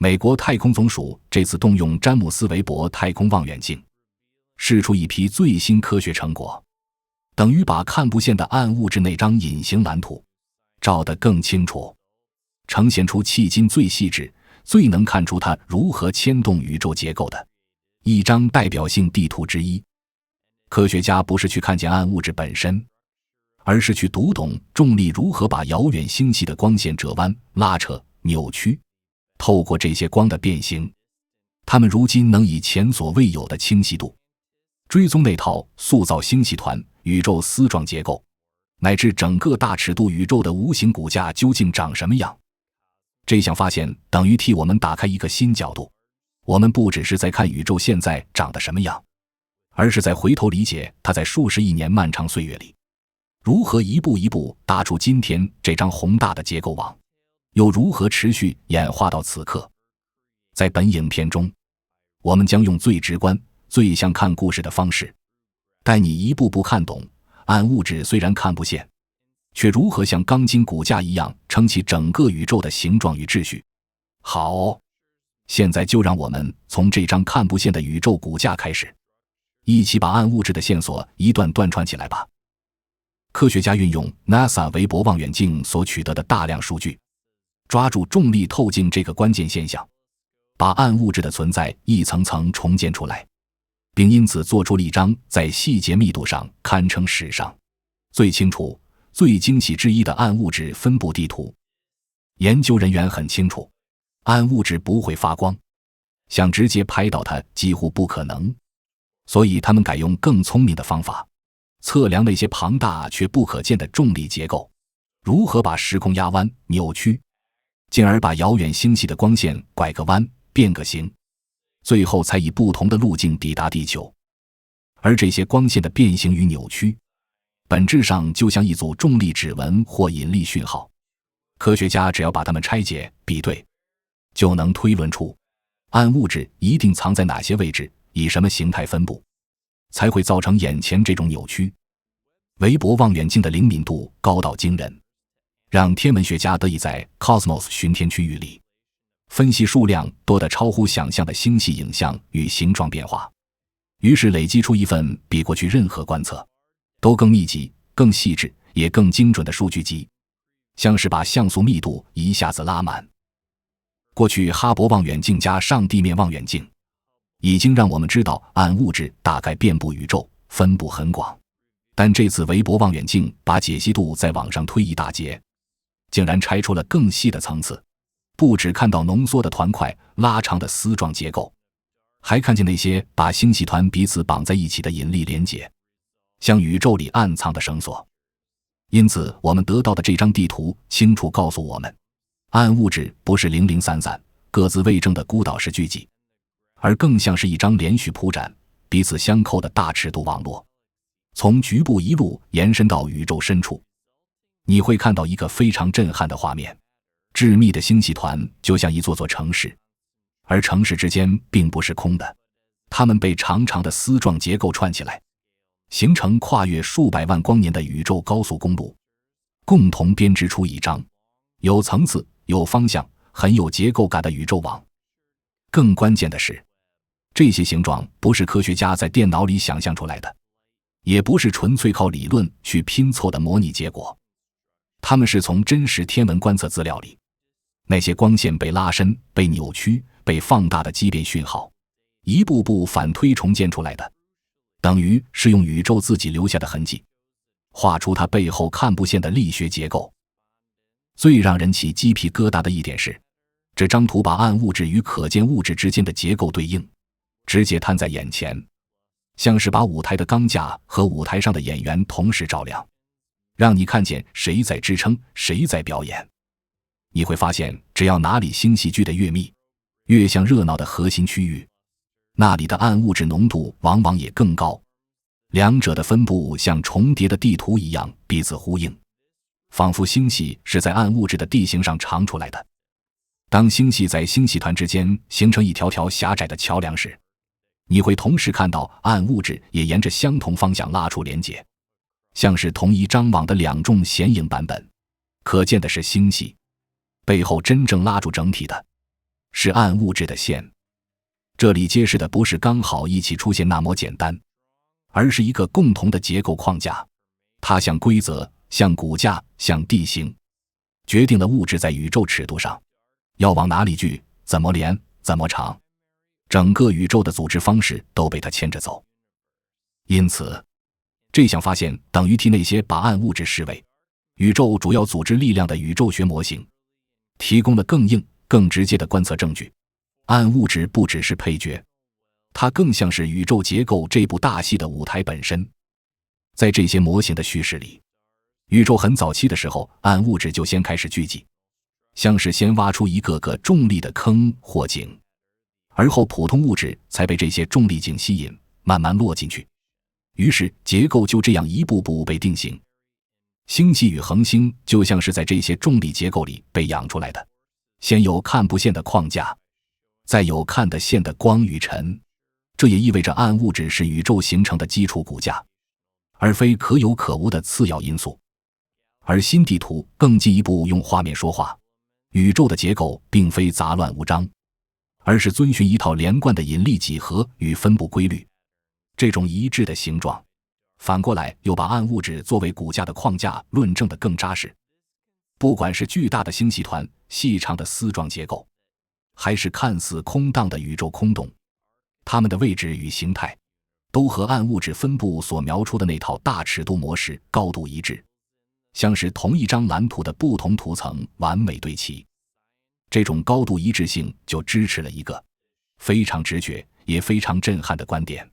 美國太空總署這次動用詹姆斯韋伯太空望遠鏡，釋出一批最新科學成果，等於把看不見的暗物質那張隱形藍圖照得更清楚，呈現出迄今最細緻、最能看出它如何牽动宇宙結構的一張代表性地圖之一。科学家不是去看見暗物質本身，而是去讀懂重力如何把遙遠星系的光線折彎、拉扯、扭曲。透過这些光的变形，他们如今能以前所未有的清晰度追蹤那套塑造星系团、宇宙絲狀結構，乃至整個大尺度宇宙的無形骨架究竟長什麼樣。這項發現等於替我們打開一個新角度，我們不只是在看宇宙現在長得什麼樣，而是在回頭理解它在數十億年漫長歲月裡如何一步一步搭出今天這張宏大的結構網，又如何持續演化到此刻。在本影片中，我們將用最直觀、最像看故事的方式，帶你一步步看懂暗物質雖然看不見，卻如何像鋼筋骨架一樣撐起整個宇宙的形狀與秩序。好，現在就讓我們從這張看不見的宇宙骨架開始，一起把暗物質的線索一段段串起來吧。科學家運用 NASA 韋伯望遠鏡所取得的大量數據，抓住重力透鏡這個關鍵現象，把暗物質的存在一層層重建出來，並因此做出了一張在細節密度上堪稱史上最清楚、最精細之一的暗物質分布地圖。研究人員很清楚，暗物質不會發光，想直接拍到它幾乎不可能，所以他們改用更聰明的方法，測量那些龐大卻不可見的重力結構如何把時空壓彎、扭曲，進而把遙遠星系的光線拐個彎、變個形，最後才以不同的路徑抵達地球。而這些光線的變形與扭曲，本質上就像一組重力指紋或引力訊號。科學家只要把它們拆解、比對，就能推論出暗物質一定藏在哪些位置，以什麼形態分布，才会造成眼前這種扭曲。韋伯望遠鏡的靈敏度高到驚人，讓天文學家得以在 Cosmos 巡天區域裡分析數量多得超乎想象的星系影像與形狀變化，於是累積出一份比過去任何觀測都更密集、更細緻也更精準的數據集，像是把像素密度一下子拉滿。過去哈勃望遠鏡加上地面望遠鏡已經讓我們知道暗物質大概遍布宇宙，分布很廣，但這次韋伯望遠鏡把解析度再往上推一大截，竟然拆出了更細的層次，不只看到濃縮的團塊、拉長的絲狀結構，還看見那些把星系團彼此綁在一起的引力連結，像宇宙裡暗藏的繩索。因此我們得到的這張地圖清楚告訴我們，暗物質不是零零散散、各自為政的孤島式聚集，而更像是一張連續鋪展、彼此相扣的大尺度網絡，從局部一路延伸到宇宙深處。你會看到一個非常震撼的畫面，致密的星系團就像一座座城市，而城市之間並不是空的，它們被長長的絲狀結構串起來，形成跨越數百萬光年的宇宙高速公路，共同編織出一張有層次、有方向、很有結構感的宇宙網。更關鍵的是，這些形狀不是科學家在電腦裡想象出來的，也不是純粹靠理論去拼湊的模擬結果，它們是從真實天文觀測資料裡，那些光線被拉伸、被扭曲、被放大的畸变訊號，一步步反推重建出來的，等於是用宇宙自己留下的痕跡，畫出它背後看不見的力學結構。最讓人起雞皮疙瘩的一點是，這張圖把暗物質與可見物質之間的結構對應直接攤在眼前，像是把舞台的鋼架和舞台上的演員同時照亮，讓你看見誰在支撐，誰在表演。你會發現，只要哪裡星系聚得越密，越像熱鬧的核心區域，那裡的暗物質濃度往往也更高，兩者的分布像重疊的地圖一樣彼此呼應，仿佛星系是在暗物質的地形上長出來的。當星系在星系团之間形成一条条狹窄的橋梁時，你會同時看到暗物質也沿着相同方向拉出連結，像是同一張網的兩種顯影版本。可見的是星系背後真正拉住整體的，是暗物質的線。這裡揭示的不是剛好一起出現那麼簡單，而是一個共同的結構框架，它像規則，像骨架，像地形，決定了物質在宇宙尺度上要往哪裡聚，怎麼連，怎麼長，整個宇宙的組織方式都被它牽着走。因此，這項發現等於替那些把暗物質視為宇宙主要組織力量的宇宙學模型提供了更硬、更直接的觀測證據。暗物質不只是配角，它更像是宇宙結構這部大戲的舞台本身。在這些模型的敘事裡，宇宙很早期的時候，暗物質就先開始聚集，像是先挖出一个个重力的坑或井，而後普通物質才被這些重力井吸引，慢慢落進去。於是結構就這樣一步步被定型。星系與恆星就像是在這些重力結構裡被養出來的，先有看不見的框架，再有看得見的光與塵。這也意味着暗物質是宇宙形成的基礎骨架，而非可有可無的次要因素。而新地圖更進一步用畫面說話，宇宙的結構並非雜亂無章，而是遵循一套連貫的引力幾何與分布規律。這種一致的形狀，反過來又把暗物質作為骨架的框架論證得更扎實。不管是巨大的星系團、細長的絲狀結構，還是看似空蕩的宇宙空洞，它們的位置與形態都和暗物質分布所描出的那套大尺度模式高度一致，像是同一張藍圖的不同圖層完美對齊。這種高度一致性就支持了一個非常直覺也非常震撼的觀點：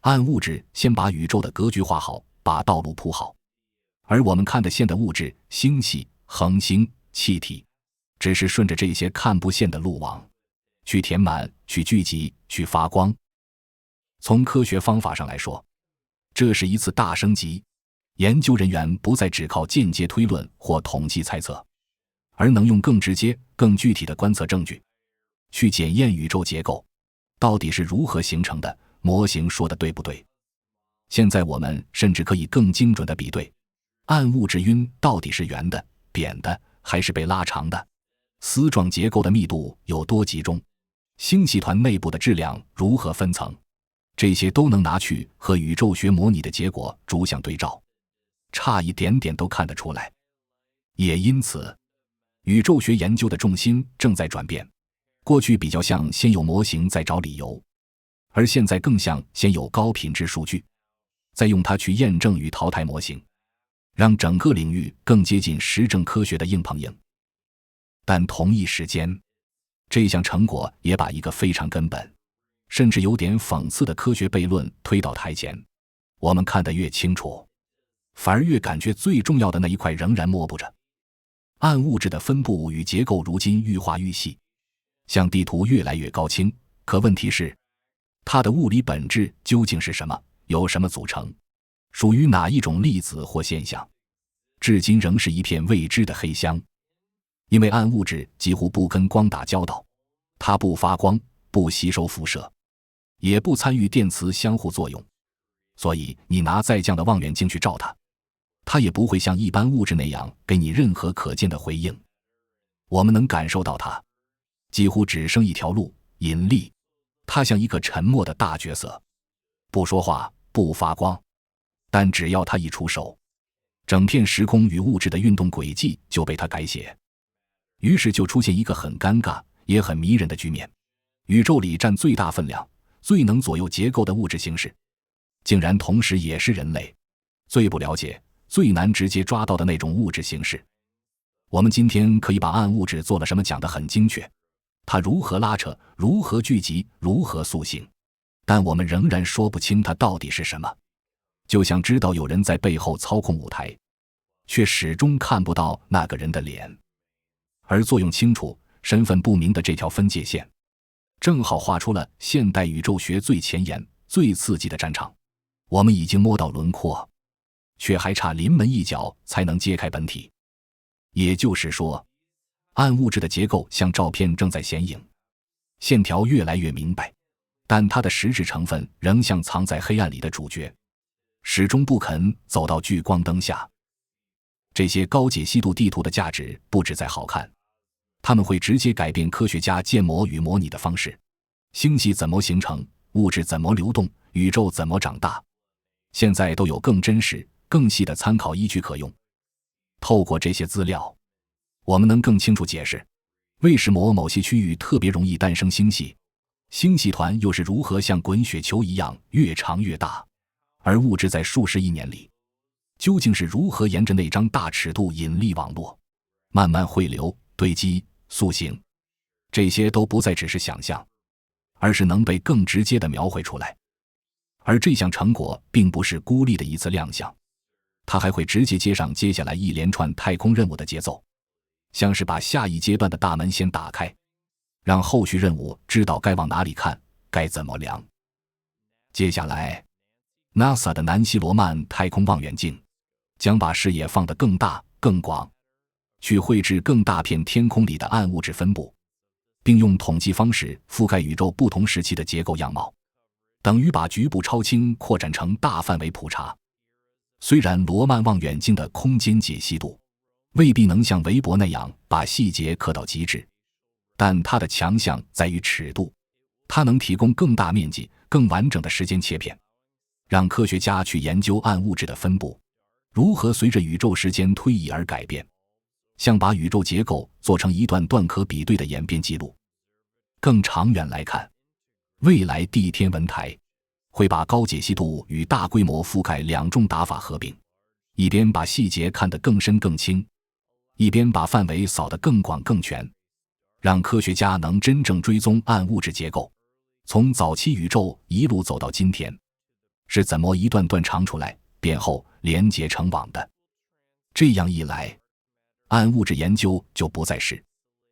暗物質先把宇宙的格局畫好，把道路鋪好，而我們看得見的物質，星系、恆星、氣體，只是順着這些看不見的路網去填滿、去聚集、去發光。從科學方法上來說，這是一次大升級。研究人員不再只靠間接推論或統計猜測，而能用更直接、更具體的觀測證據去檢驗宇宙結構到底是如何形成的，模型說的對不對。現在我們甚至可以更精準地比對暗物質暈到底是圓的、扁的，還是被拉長的，絲狀結構的密度有多集中，星系團內部的質量如何分層，這些都能拿去和宇宙學模擬的結果逐項對照，差一點點都看得出來。也因此，宇宙學研究的重心正在轉變，過去比較像先有模型再找理由，而現在更像先有高品質數據，再用它去驗證與淘汰模型，讓整個領域更接近實證科學的硬碰硬。但同一時間，這項成果也把一個非常根本，甚至有點諷刺的科學悖論推到台前。我們看得越清楚，反而越感覺最重要的那一塊仍然模糊着。暗物質的分布與結構如今愈畫愈細，像地圖越來越高清，可問題是，它的物理本質究竟是什麼？由什麼組成？屬於哪一種粒子或現象？至今仍是一片未知的黑箱。因為暗物質幾乎不跟光打交道，它不發光，不吸收輻射，也不參與電磁相互作用，所以你拿再強的望遠鏡去照它，它也不會像一般物質那樣給你任何可見的回應。我們能感受到它幾乎只剩一條路，引力。它像一個沉默的大角色，不說話，不發光，但只要它一出手，整片時空與物質的運動軌跡就被它改寫。於是就出現一個很尷尬也很迷人的局面：宇宙裡佔最大分量、最能左右結構的物質形式，竟然同時也是人類最不了解、最難直接抓到的那種物質形式。我們今天可以把暗物質做了什麼講得很精確，它如何拉扯，如何聚集，如何塑形，但我們仍然說不清它到底是什麼。就像知道有人在背後操控舞台，卻始終看不到那個人的臉。而作用清楚、身份不明的這條分界線，正好畫出了現代宇宙學最前沿、最刺激的戰場。我們已經摸到輪廓，卻還差臨門一腳才能揭開本體。也就是說，暗物質的結構像照片正在顯影，線條越來越明白，但它的實質成分仍像藏在黑暗裡的主角，始終不肯走到聚光燈下。這些高解析度地圖的價值不只在好看，它們會直接改變科學家建模與模擬的方式。星系怎麼形成，物質怎麼流動，宇宙怎麼長大，現在都有更真實、更細的參考依據可用。透過這些資料，我們能更清楚解釋為什麼某些區域特別容易誕生星系，星系团又是如何像滾雪球一樣越長越大，而物質在數十億年裡究竟是如何沿着那張大尺度引力網絡慢慢匯流、堆積、塑形。這些都不再只是想象，而是能被更直接地描繪出来。而這項成果并不是孤立的一次亮相，它還会直接接上接下來一連串太空任務的節奏，像是把下一階段的大門先打開，讓後續任務知道該往哪裡看，該怎麼量。接下來 NASA 的南希罗曼太空望遠鏡將把视野放得更大更廣，去繪制更大片天空裡的暗物質分布，並用統計方式覆蓋宇宙不同時期的結構樣貌，等於把局部超清擴展成大範圍普查。雖然羅曼望遠鏡的空間解析度未必能像韋伯那樣把細節刻到極致，但它的強項在於尺度，它能提供更大面積、更完整的时间切片，讓科學家去研究暗物質的分布如何隨着宇宙時間推移而改變，像把宇宙結構做成一段段可比對的演變記錄。更長遠來看，未來地天文台會把高解析度與大規模覆蓋兩種打法合併，一邊把細節看得更深更清，一邊把範圍掃得更廣更全，讓科學家能真正追蹤暗物質結構，從早期宇宙一路走到今天，是怎麼一段段長出來、變厚、連結成網的。這樣一來，暗物質研究就不再是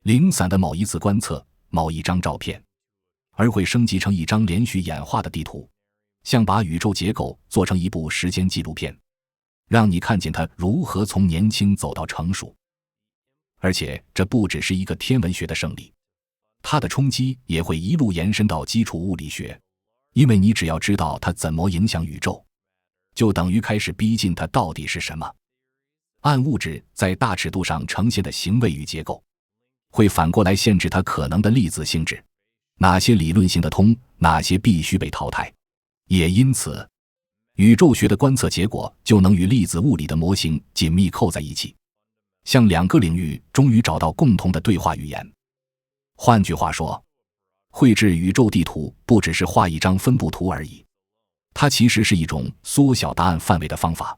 零散的某一次觀測、某一張照片，而會升級成一張連續演化的地圖，像把宇宙結構做成一部時間紀錄片，讓你看見它如何從年輕走到成熟。而且這不只是一個天文學的勝利，它的衝擊也會一路延伸到基礎物理學，因為你只要知道它怎麼影響宇宙，就等於開始逼近它到底是什麼。暗物質在大尺度上呈現的行為與結構，會反過來限制它可能的粒子性質，哪些理論行得通，哪些必須被淘汰。也因此，宇宙學的觀測結果就能與粒子物理的模型緊密扣在一起，像兩個領域終於找到共同的對話語言。換句話說，繪製宇宙地圖不只是畫一張分布圖而已，它其實是一種縮小答案範圍的方法。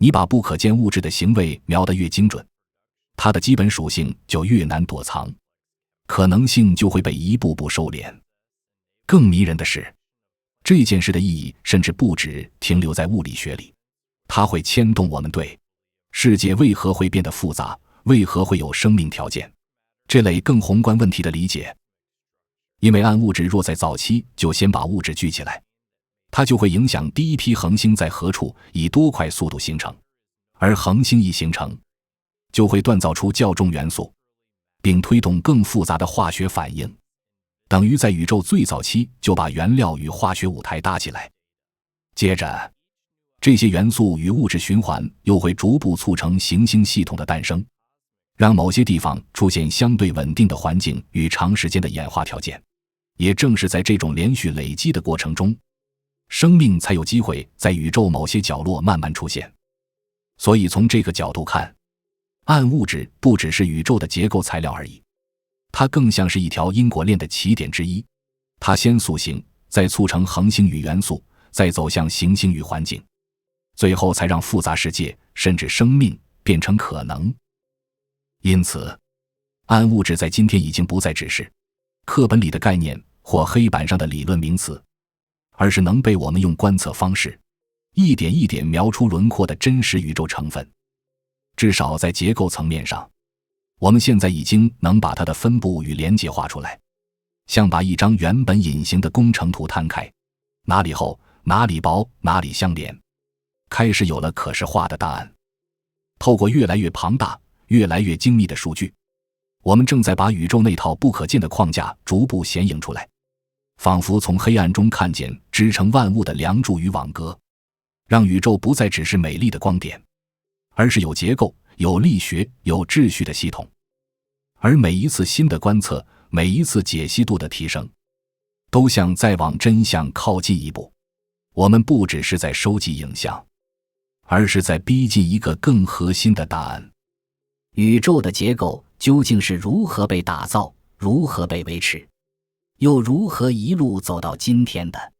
你把不可見物質的行為描得越精準，它的基本屬性就越難躲藏，可能性就會被一步步收斂。更迷人的是，這件事的意義甚至不只停留在物理學裡，它會牽動我們對世界為何會變得複雜，為何會有生命條件這類更宏觀問題的理解。因為暗物質若在早期就先把物質聚起來，它就會影響第一批恆星在何處以多快速度形成，而恆星一形成，就會鍛造出較重元素，並推動更複雜的化學反應，等於在宇宙最早期就把原料與化學舞台搭起來。接着，這些元素與物質循環又會逐步促成行星系統的誕生，讓某些地方出現相對穩定的環境與長時間的演化條件。也正是在這種連續累積的過程中，生命才有機會在宇宙某些角落慢慢出現。所以從這個角度看，暗物質不只是宇宙的結構材料而已，它更像是一條因果鏈的起點之一。它先塑形，再促成恆星與元素，再走向行星與環境，最後才讓複雜世界甚至生命變成可能。因此，暗物質在今天已經不再只是課本裡的概念或黑板上的理論名詞，而是能被我們用觀測方式一點一點描出輪廓的真實宇宙成分。至少在結構層面上，我們現在已經能把它的分布與连結畫出來，像把一張原本隱形的工程圖攤開，哪裡厚，哪裡薄，哪裡相連，開始有了可視化的答案。透過越來越龐大、越來越精密的數據，我們正在把宇宙那套不可見的框架逐步顯影出来，仿佛從黑暗中看見支撐萬物的梁柱與網格，讓宇宙不再只是美麗的光點，而是有結構、有力學、有秩序的系統。而每一次新的觀測，每一次解析度的提升，都像在往真相靠近一步。我們不只是在收集影像，而是在逼近一個更核心的答案：宇宙的結構究竟是如何被打造，如何被維持，又如何一路走到今天的？